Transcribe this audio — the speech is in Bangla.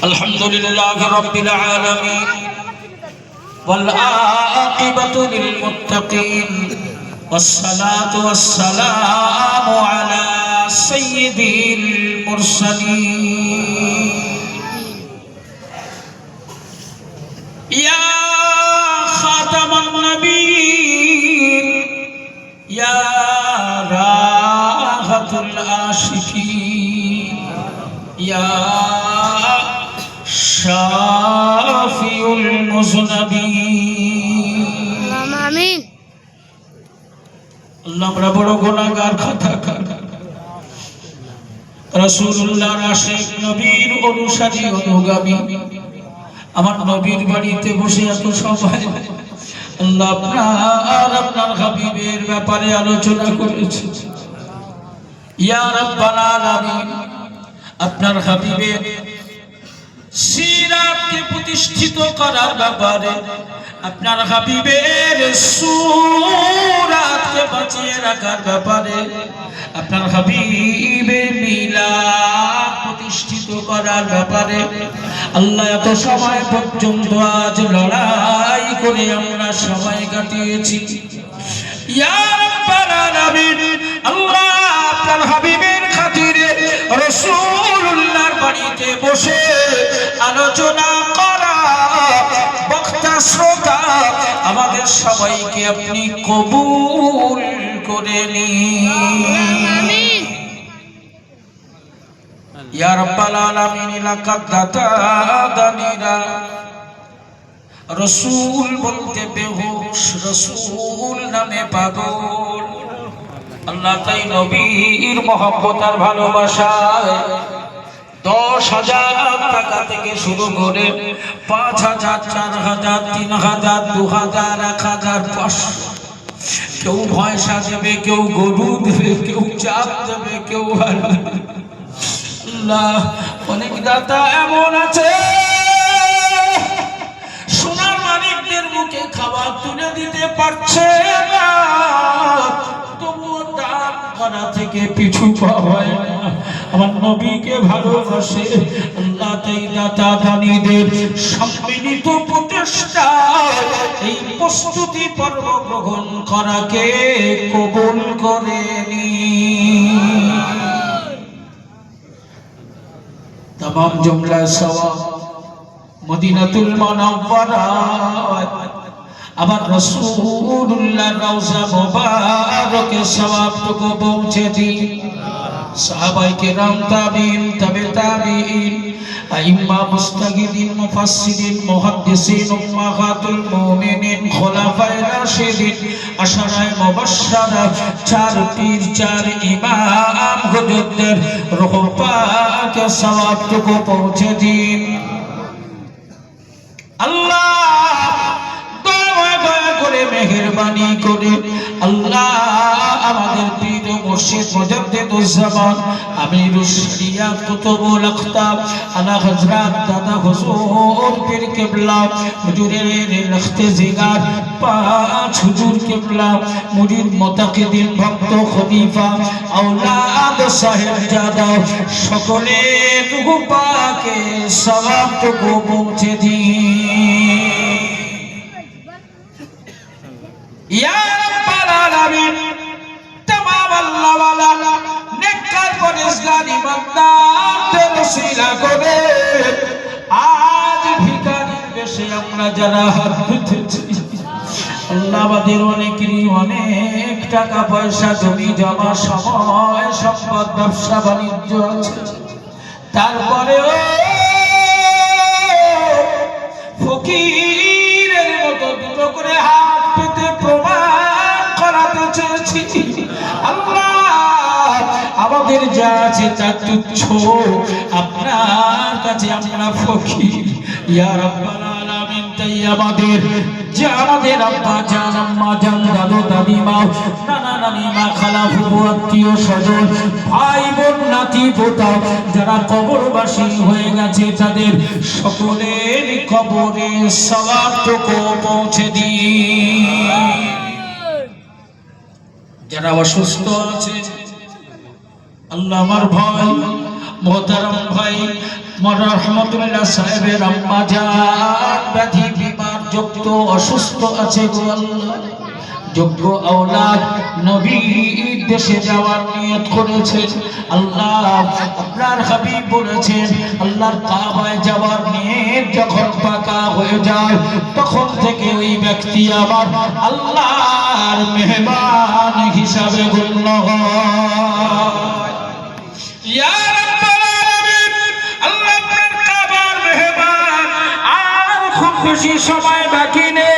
الحمدلله رب العالمين والعاقبة للمتقين والصلاة والسلام على سيد المرسلين يا خاتم النبيين يا راحة العاشقين يا شافي المذنبين آمين আল্লাহ আমরা বড় গুনাহগার খাতাকার রাসূলুল্লাহর আশিক নবীর অনুসারী অনুগামী আমার নবীর বাড়িতে বসে এত সবাই আল্লাহ আপনার হাবিবের ব্যাপারে আলোচনা করেছে ইয়া রাব্বাল আলামিন আপনার হাবিবের সিরাতকে প্রতিষ্ঠিত করার ব্যাপারে আপনার হাবিবের সুরাতকে বাঁচিয়ে রাখার ব্যাপারে আপনার হাবিবের মিলাদ প্রতিষ্ঠিত করার ব্যাপারে আল্লাহ এত সময় পর্যন্ত আজ লড়াই করে আমরা সবাই কাটিয়েছি ইয়া রাব্বাল আলামিন আল্লাহ আপনার হাবিবের খাতিরে রাসূলুল্লাহর বাড়িতে বসে আলোচনা করা বক্তা শ্রোতা আমাদের সবাইকে আপনি কবুল করে নিন ইয়া রাব্বাল আলামিন লাকাদ দাতাদানিরা রাসূল বলতে বেহুশ রাসূল নামে পাগল আল্লাহ তাই নবীর মহব্বত আর ভালোবাসায় 10,000 টাকা থেকে শুরু করে 5,000 4,000 3,000 2,000 1,000 500 কেউ পয়সা দেবে কেউ গরু দেবে কেউ চাপ দেবে কেউ আল্লাহ অনেক দাতা এমন আছে সোনার মানিকদের মুখে খাবার তুলে দিতে পারছে না তবুও দান করা থেকে পিছু পা হয় না আমার নবীকে ভালোবাসে আল্লাহ তাই দাতা দানীদের সম্মিলিত প্রচেষ্টা এই প্রস্তুতি পর্ব গ্রহণ করাকে কবুল করে নিন तमाम जुमला सवाब मदीनातुल मुनव्वरा আবার রাসূলুল্লাহর রওজা মুবারকে সওয়াবটুকু পৌঁছে দিন সাহাবায়ে কেরাম তাবিঈন তাবে তাবিঈন আইম্মা মুস্তাহিদিন মুফাসসিরিন মুহাদ্দিসিন উম্মাহাতুল মুমিনিন খুলাফায়ে রাশিদিন আশরায়ে মুবাশশারা চার পীর চার ইমাম হুজুরদের রূহ পাকে সওয়াবটুকু পৌঁছে দিন আল্লাহ মেহেরবানি করে আল্লাহ আমাদের পীর মুর্শিদ মুজাদ্দিদুজ জামান আমিরুশ শরিয়া কুতুবুল আখতাব আলা হযরত দাদা হুজুর পীর কিবলা হুজুরের লখতে জিগার পাঁচ হুজুর কিবলা মুরিদ মুতাকিদিন ভক্ত খলিফা আওলাদ সাহেবজাদা সকলের রূহ পাকে সওয়াবটুকু পৌঁছে দিন ইয়া রাব্বাল আলামিন तमाम আল্লাহ ওয়ালা নেককার পরেশগার ইমানদারদের ওসিলা করে আজ ভিখারির বেশে আমরা যারা হাত পেতেছি আল্লাহ আমাদের অনেকেরই অনেক টাকা পয়সা জমি জমা সময় সম্পদ ব্যবসা বাণিজ্য আছে তারপরেও ফকিরের মতো দুটো করে হাত পেতে প্রমাণ করাতে চেয়েছি আল্লাহ আমাদের যা আছে তা তুচ্ছ আপনার কাছে আমরা ফকির ইয়া রাব্বাল আলামিন তাই আমাদের যে আমাদের আব্বা জান আম্মা জান দাদু দাদিমা নানা নানিমা খালা ফুফু আত্মীয় স্বজন ভাই বোন নাতি পোতা যারা কবরবাসী হয়ে গেছে তাদের সকলের কবরে সওয়াবটুকু পৌঁছে দিন যারা অসুস্থ আছে আল্লাহ আমার ভাই মোহতারাম ভাই রহমতুল্লাহ সাহেবের আম্মা জান ব্যাধি বিমার যুক্ত অসুস্থ আছে গো আল্লাহ, যোগ্য আওলাদ নবীর দেশে যাওয়ার নিয়ত করেছেন আল্লাহ। আপনার হাবিব বলেছেন আল্লাহর কাবায় যাওয়ার নিয়ত যখন পাকা হয়ে যায় তখন থেকে ওই ব্যক্তি আবার আল্লাহর মেহমান হিসাবে গণ্য হয়। ইয়া রাব্বাল আলামিন, আল্লাহ আপনার কাবার মেহমান, আর খুব বেশি সময় বাকি নেই।